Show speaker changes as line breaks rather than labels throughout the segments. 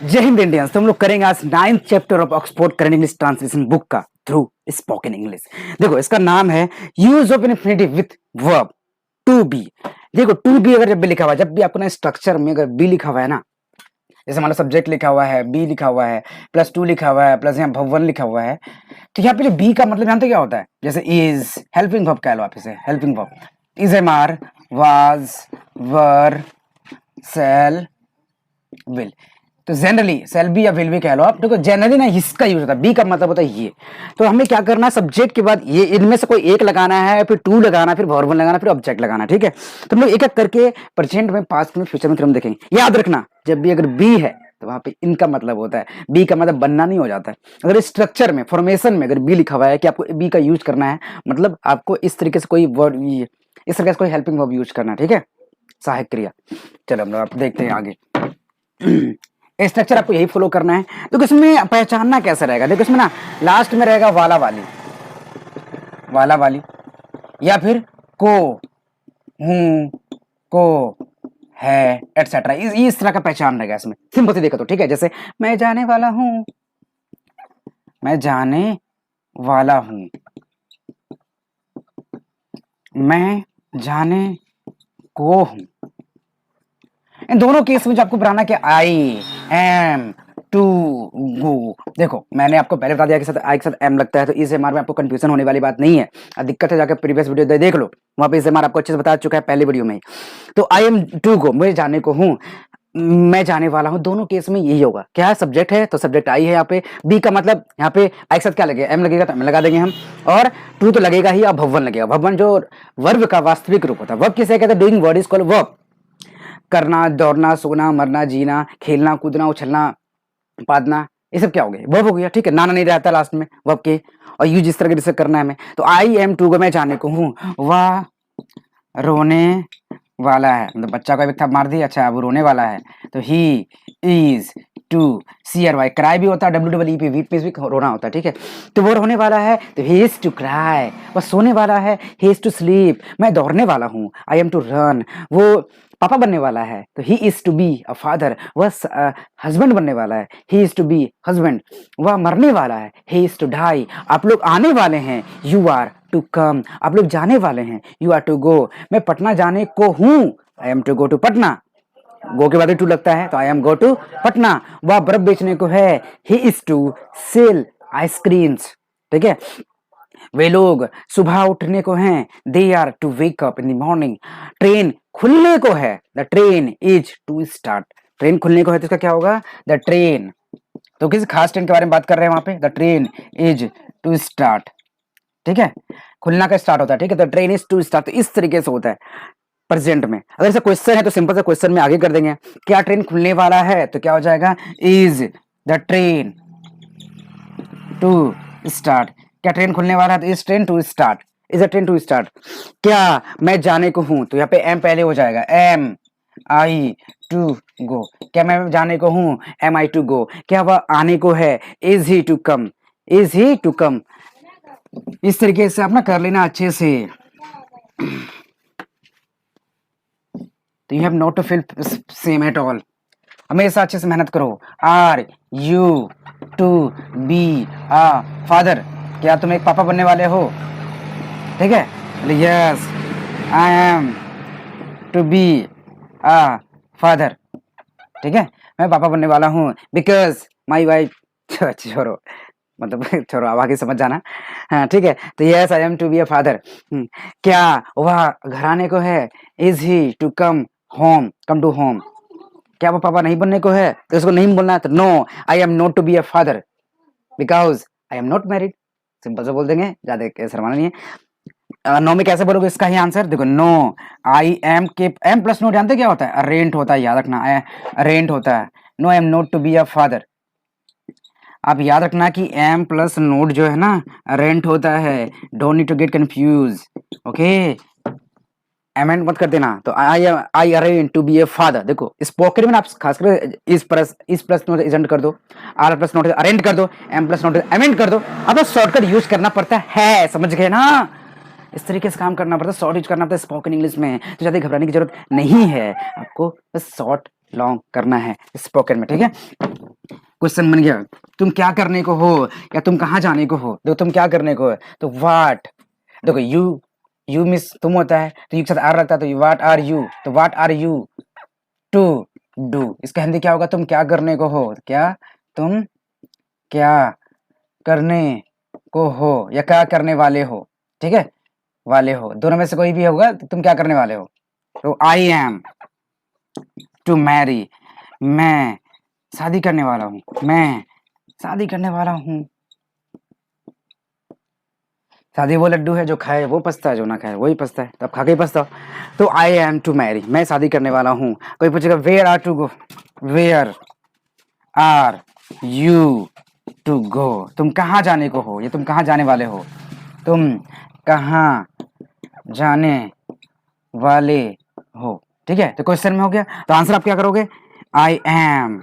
जय हिंद इंडियंस। तो हम लोग करेंगे आज 9th chapter of Oxford current English translation book का थ्रू स्पोकन इंग्लिश। देखो इसका नाम है use of infinitive with verb to be. देखो टू बी अगर जब भी लिखा हुआ है, जब भी आपको ना स्ट्रक्चर में अगर बी लिखा हुआ है ना, जैसे मान लो सब्जेक्ट लिखा हुआ है, बी लिखा हुआ है, प्लस टू लिखा हुआ है, प्लस यहाँ भवन लिखा हुआ है, तो यहाँ पे जो बी का मतलब जानते क्या होता है? जैसे इज हेल्पिंग वर्ब कह लो आप इसे, helping verb is am are was were shall will. तो जनरली सेल बी या विल भी कह लो आप। देखो जनरली ना इसका यूज होता है, बी का मतलब होता है ये। तो हमें क्या करना है, सब्जेक्ट के बाद ये इनमें से कोई एक लगाना है, फिर टू लगाना, फिर वर्ब लगाना, फिर ऑब्जेक्ट लगाना। ठीक है, तो हम लोग एक एक करके प्रेजेंट में, पास्ट में, फ्यूचर में फिर हम देखेंगे। याद रखना जब भी अगर बी है तो वहां पे इनका मतलब होता है, बी का मतलब बनना नहीं हो जाता है। अगर स्ट्रक्चर में, फॉर्मेशन में अगर बी लिखा हुआ है कि आपको बी का यूज करना है, मतलब आपको इस तरीके से कोई वर्ड, इस तरीके से कोई हेल्पिंग वर्ब यूज करना है। ठीक है, सहायक क्रिया। चलो हम लोग आप देखते हैं आगे। स्ट्रक्चर आपको यही फॉलो करना है। तो इसमें पहचानना कैसे रहेगा? देखो इसमें ना लास्ट में रहेगा वाला वाली, वाला वाली, या फिर को, हूं, को, है, एटसेट्रा। इस तरह का पहचान रहेगा इसमें। सिंपल से देखो तो ठीक है, जैसे मैं जाने वाला हूं, मैं जाने वाला हूं, मैं जाने को हूं। इन दोनों केस में जो आपको बनाना कि आई एम टू गो। देखो मैंने आपको पहले बता दिया कि साथ आई के साथ एम लगता है, तो इस एमआर में आपको कंफ्यूजन होने वाली बात नहीं है। दिक्कत है जाकर प्रीवियस वीडियो देख लो, वहां पे इस एमआर आपको अच्छे से बता चुका है पहले वीडियो में। तो आई एम टू गो, मैं जाने को हूँ, मैं जाने वाला हूं, दोनों केस में यही होगा। क्या है? सब्जेक्ट है तो सब्जेक्ट आई है यहाँ पे। बी का मतलब यहाँ पे आई के साथ क्या लगेगा? एम लगेगा, तो एम लगा देंगे हम। और टू तो लगेगा ही, और भवन लगेगा। भवन जो वर्ब का वास्तविक रूप होता है। वर्ब किसे कहते हैं? Doing word is called verb. करना, दौड़ना, सोना, मरना, जीना, खेलना, कूदना, उछलना, पादना, ये सब क्या हो गया? वर्ब हो गया। ठीक है, नाना नहीं रहता लास्ट में वर्ब के। और यूज इस तरह से करना है हमें। तो आई एम टू गो, मैं जाने को हूँ, वह रोने वाला है। मतलब बच्चा को एक था मार दिया, अच्छा वो रोने वाला है, तो he is to C R Y, cry भी होता है, W W E P, weep पे भी रोना होता है। ठीक है, तो वो रोने वाला है तो ही इज टू क्राई। वो सोने वाला है, ही इज टू स्लीप। मैं दौड़ने वाला हूँ, आई एम टू रन। वो पापा बनने वाला है तो he is to be a father. वह हस्बैंड बनने वाला है, he is to be husband. वह मरने वाला है, ही इज टू डाई। आप लोग आने वाले हैं, यू आर टू कम। आप लोग जाने वाले हैं, यू आर टू गो। मैं पटना जाने को हूँ, I am to go to Patna. Go के बाद टू लगता है तो I am go to Patna. वह बर्फ बेचने को है, he is to sell ice creams. ठीक है, वे लोग सुबह उठने को हैं, they are to wake up in the morning. Train खुलने को है, the train is to start. Train खुलने को है तो इसका क्या होगा? The train. तो किसी खास ट्रेन के बारे में बात कर रहे हैं वहां पे, the train is to start. ठीक है, खुलना का स्टार्ट होता है। ठीक है, the train is to start. तो इस तरीके से होता है प्रेजेंट में। अगर ऐसा क्वेश्चन है तो सिंपल सा क्वेश्चन में आगे कर देंगे। क्या ट्रेन खुलने वाला है? तो क्या हो जाएगा? Is the train to start. क्या ट्रेन खुलने वाला है? तो is train to start, is a train to start. क्या मैं जाने को हूं? तो यहाँ पे एम पहले हो जाएगा, एम आई टू गो। क्या मैं जाने को हूं? Am I to go. क्या वह आने को है? Is he to come, is he to come. इस तरीके से आप ना कर लेना अच्छे से। तो you have not to feel same at all. हमेशा अच्छे से मेहनत करो। Are you to be a father. क्या तुम एक पापा बनने वाले हो? ठीक है, yes I am to be a father. ठीक है, मैं पापा बनने वाला हूँ, बिकॉज माई वाइफ। छोड़ो, मतलब छोड़ो, अब आगे समझ जाना। हाँ ठीक है, तो yes I am to be a father. क्या वह घर आने को है? Is he to come home, come to home. क्या वो पापा नहीं बनने को है? तो उसको नहीं बोलना है, तो no I am not to be a father because I am not married. Simple से बोल देंगे, ज्यादा शर्माना नहीं है। नो में कैसे बोलोगे इसका ही आंसर? देखो नो आई एम के एम प्लस नोट जानते क्या होता है? अरेंट होता है, याद रखना, अरेंट होता है। No I am not to be a father. आप याद रखना कि एम प्लस नोट जो है ना, अरेंट होता है। Don't need to get confuse, okay. एमेंट मत कर देना। तो I arrange to be a father. देखो स्पोकन में आप खासकर इस प्लस नोट एजेंट कर दो, आर प्लस नोट अरेंज कर दो, एम प्लस नोट एमेंट कर दो। अब शॉर्टकट यूज करना पड़ता है, समझ गए ना? इस तरीके से काम करना पड़ता है, शॉर्ट यूज करना पड़ता है स्पोकन इंग्लिश में। तो ज्यादा घबराने की जरूरत नहीं है, आपको बस शॉर्ट लॉन्ग करना है स्पोकन में, ठीक है। क्वेश्चन बन गया, तुम क्या करने को हो या तुम कहाँ जाने को हो। देखो तुम क्या करने को है तो व्हाट, देखो यू मिस तुम होता है तो यू के साथ आर लगता है तो व्हाट आर यू, तो what are you to do, इसका हिंदी क्या होगा, तुम क्या करने को हो, क्या तुम क्या करने को हो या क्या करने वाले हो, ठीक है, वाले हो, दोनों में से कोई भी होगा तो तुम क्या करने वाले हो। तो आई एम टू मैरी, मैं शादी करने वाला हूँ, मैं शादी करने वाला हूँ। शादी वो लड्डू है जो खाए वो पछता है, जो ना खाए वही पछता है, तब खा के ही पछताओ। तो आई एम टू मैरी, मैं शादी करने वाला हूँ। कोई पूछेगा where are to go, where are you to go, तुम कहाँ जाने को हो या तुम कहाँ जाने वाले हो, तुम कहाँ जाने वाले हो, ठीक है। तो क्वेश्चन में हो गया, तो आंसर आप क्या करोगे, आई एम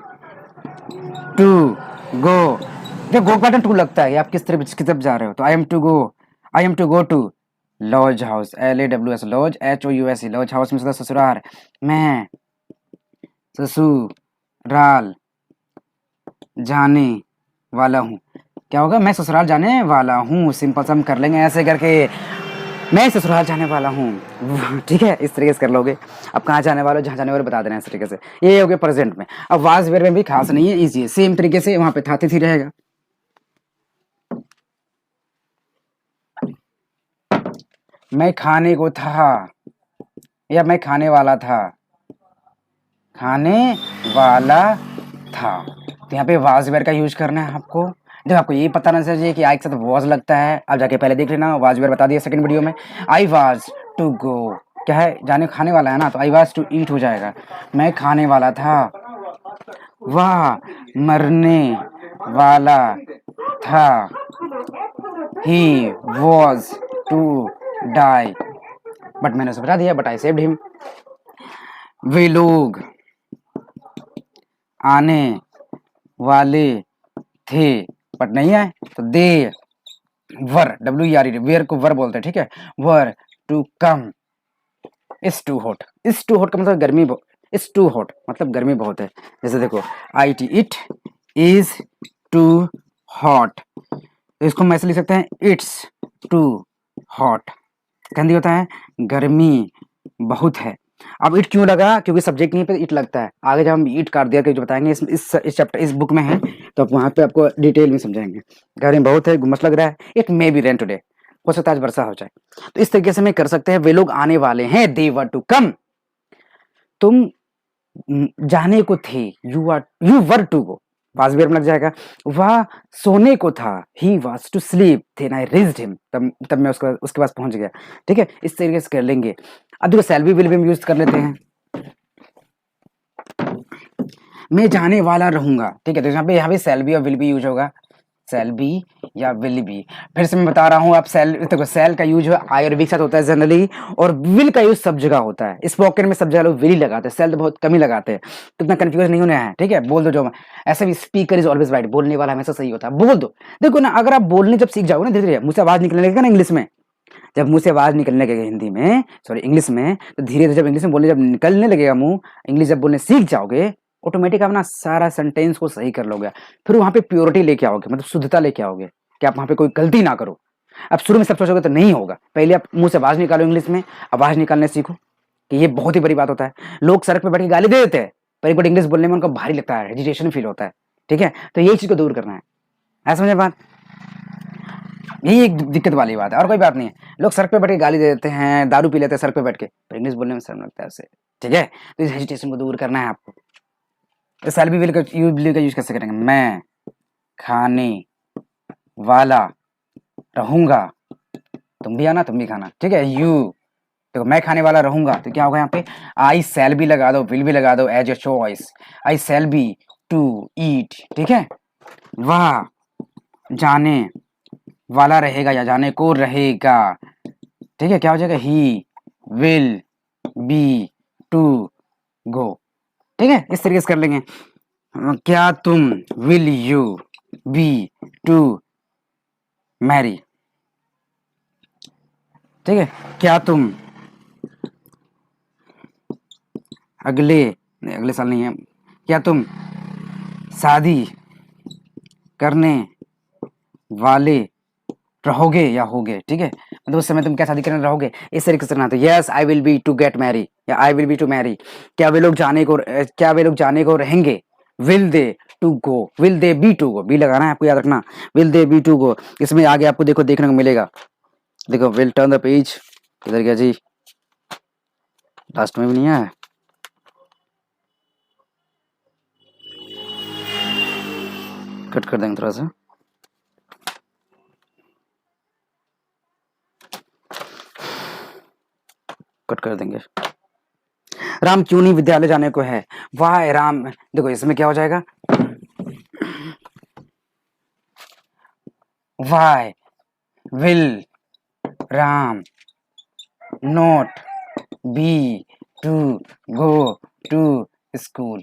टू गो, जब गो पैटर्न टू लगता है आप किस तरफ जा रहे हो, तो I am to go to laws house, LAWS laws HOUSE laws house में ससुराल, मैं ससुराल जाने वाला हूँ। क्या होगा, मैं ससुराल जाने वाला हूँ, सिंपल सा हम कर लेंगे ऐसे करके, मैं ससुराल जाने वाला हूँ, ठीक है, इस तरीके से कर लोगे। अब कहाँ जाने वाले हो, जहाँ जाने वाले बता देना इस तरीके से, ये हो गया प्रेजेंट में। अब वाज वेयर में भी खास नहीं है, इजी है, सेम तरीके से वहां पे था थी रहेगा। मैं खाने को था या मैं खाने वाला था, खाने वाला था, तो यहाँ पे वाज वेयर का यूज करना है आपको। जब आपको ये पता ना चाहिए कि आई के साथ वॉज लगता है, आप जाके पहले देख लेना, वाज वेयर बता दिया सेकंड वीडियो में। आई वाज टू गो क्या है, जाने खाने वाला है ना, तो आई वाज टू ईट हो जाएगा, मैं खाने वाला था, वह मरने वाला था, he was to die, but मैंने उसे बता दिया, बट आई सेव्ड हिम। वे लोग आने वाले थे बट नहीं आए, तो दे वर, WER, वेयर को वर बोलते हैं, ठीक है, were to come, is too hot, is too hot का मतलब गर्मी, इज टू हॉट मतलब गर्मी बहुत है। जैसे देखो IT it is too hot, तो इसको हम ऐसे लिख सकते हैं, इट्स टू हॉट, हिंदी होता है गर्मी बहुत है। अब इट क्यों लगा, क्योंकि सब्जेक्ट नहीं पे इट लगता है, आगे जब हम इट काट दिया जो बताएंगे इस चैप्टर इस बुक में है, तो वहां पे आपको डिटेल में समझाएंगे। गर्मी बहुत है, गुमस लग रहा है, it may be rain today, हो सकता है आज वर्षा हो जाए, तो इस तरीके से हम कर सकते हैं, वे लोग आने वाले हैं, दे वर टू कम, तुम जाने को थे, you were to go, was were में लग जाएगा, वह सोने को था, he was to sleep, then I reached him, तब मैं उसके पास पहुंच गया, ठीक है, इस तरीके से कर लेंगे। अब देखो shall be will be use कर लेते हैं, मैं जाने वाला रहूंगा, ठीक है, तो यहाँ पे शैल बी और विल बी यूज होगा, शैल बी या विल बी। फिर से मैं बता रहा हूँ, आप देखो शैल का यूज आई और बी के साथ होता है जनरली, और विल का यूज सब जगह होता है, स्पोकन में सब जगह लोग विल ही लगाते हैं, शैल तो बहुत कम ही लगाते हैं, तो इतना कंफ्यूज नहीं होना है, ठीक है, बोल दो जो ऐसे भी, स्पीकर इज ऑलवेज राइट, बोलने वाला हमेशा सही होता है, बोल दो। देखो ना, अगर आप बोलने जब सीख जाओगे ना धीरे धीरे, मुझसे आवाज निकलने लगेगा ना इंग्लिश में, जब मुंह से आवाज निकलने लगेगा हिंदी में, सॉरी इंग्लिश में, तो धीरे धीरे जब इंग्लिश में बोलने जब निकलने लगेगा मुंह, इंग्लिश जब बोलने सीख जाओगे, ऑटोमेटिक आप ना सारा सेंटेंस को सही कर लोगे, फिर वहां पे प्योरिटी लेके आओगे, मतलब शुद्धता लेके आओगे कि आप वहां पे कोई गलती ना करो। अब शुरू में सब सोचोगे तो नहीं होगा, पहले आप मुंह से आवाज निकालो, इंग्लिश में आवाज निकालने सीखो, कि ये बहुत ही बड़ी बात होता है। लोग सड़क पे बैठ के गाली दे देते हैं, पर एक बार इंग्लिश बोलने में उनको भारी लगता है, हेजिटेशन फील होता है, ठीक है, तो यही चीज को दूर करना है, समझे बात, यही एक दिक्कत वाली बात है, और कोई बात नहीं है। लोग सड़क पे बैठ के गाली दे देते हैं, दारू पी लेते हैं सड़क पे बैठ के, पर इंग्लिश बोलने में शर्म लगता है उससे, ठीक है, तो इस हेजिटेशन को दूर करना है आपको। तो शैल बी विल का यूज कैसे करेंगे, मैं खाने वाला रहूंगा, तुम भी आना तुम भी खाना, ठीक है, देखो मैं खाने वाला रहूंगा, तो क्या होगा यहाँ पे, आई शैल बी लगा दो, विल भी लगा दो, as your choice, I shall be to eat, ठीक है, वह जाने वाला रहेगा या जाने को रहेगा, ठीक है, क्या हो जाएगा, he will be to go, ठीक है, इस तरीके से कर लेंगे। क्या तुम, will you be to marry, ठीक है, क्या तुम अगले नहीं, अगले साल नहीं है। क्या तुम शादी करने वाले रहोगे या होगे, ठीक है, मतलब उस समय तुम क्या शादी करने रहोगे, इस तरीके से ना। तो yes I will be to get marry या I will be to marry. क्या वे लोग जाने को रहेंगे, will they to go, will they be to go, be लगाना है आपको, याद रखना, will they be to go. इसमें आगे आपको देखो देखने को मिलेगा, देखो विल टर्न द पेज, इधर गया जी, लास्ट में भी नहीं है, कट कर देंगे थोड़ा सा, कट कर देंगे। राम क्यों नहीं विद्यालय जाने को है, वाई राम, देखो इसमें क्या हो जाएगा, why will Ram not be to go to school.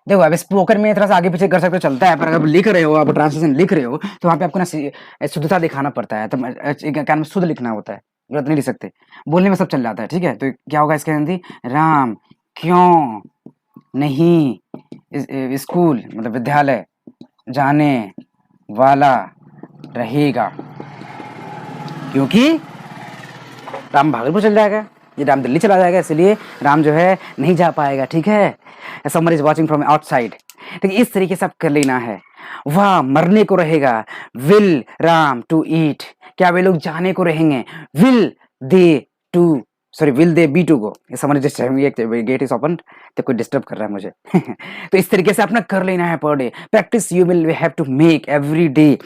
देखो अब स्पोकन में थोड़ा सा आगे पीछे कर सकते हो, चलता है, पर अगर लिख रहे हो, आप ट्रांसलेशन लिख रहे हो, तो वहाँ पे आपको ना शुद्धता दिखाना पड़ता है, तो क्या नाम, शुद्ध लिखना होता है, गलत नहीं लिख सकते, बोलने में सब चल जाता है, ठीक है। तो क्या होगा इसके हिंदी, राम क्यों नहीं स्कूल मतलब विद्यालय जाने वाला रहेगा, क्योंकि राम भागलपुर चल जाएगा, ये राम दिल्ली चला जाएगा, इसलिए राम जो है नहीं जा पाएगा, ठीक है। Someone is watching from outside, ठीक है, इस तरीके से आप कर लेना है। वह मरने को रहेगा, विल राम टू ईट, क्या वे लोग जाने को रहेंगे, will they to sorry will they be to go, someone just gate is open, तो कोई डिस्टर्ब कर रहा है मुझे तो इस तरीके से अपना कर लेना है per day practice, you will have to make every day.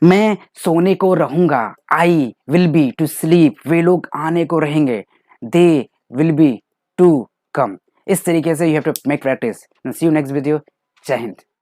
मैं सोने को रहूंगा, I will be to sleep, वे लोग आने को रहेंगे, they will be to come. इस तरीके से you have to make practice. See you next video. Jai Hind.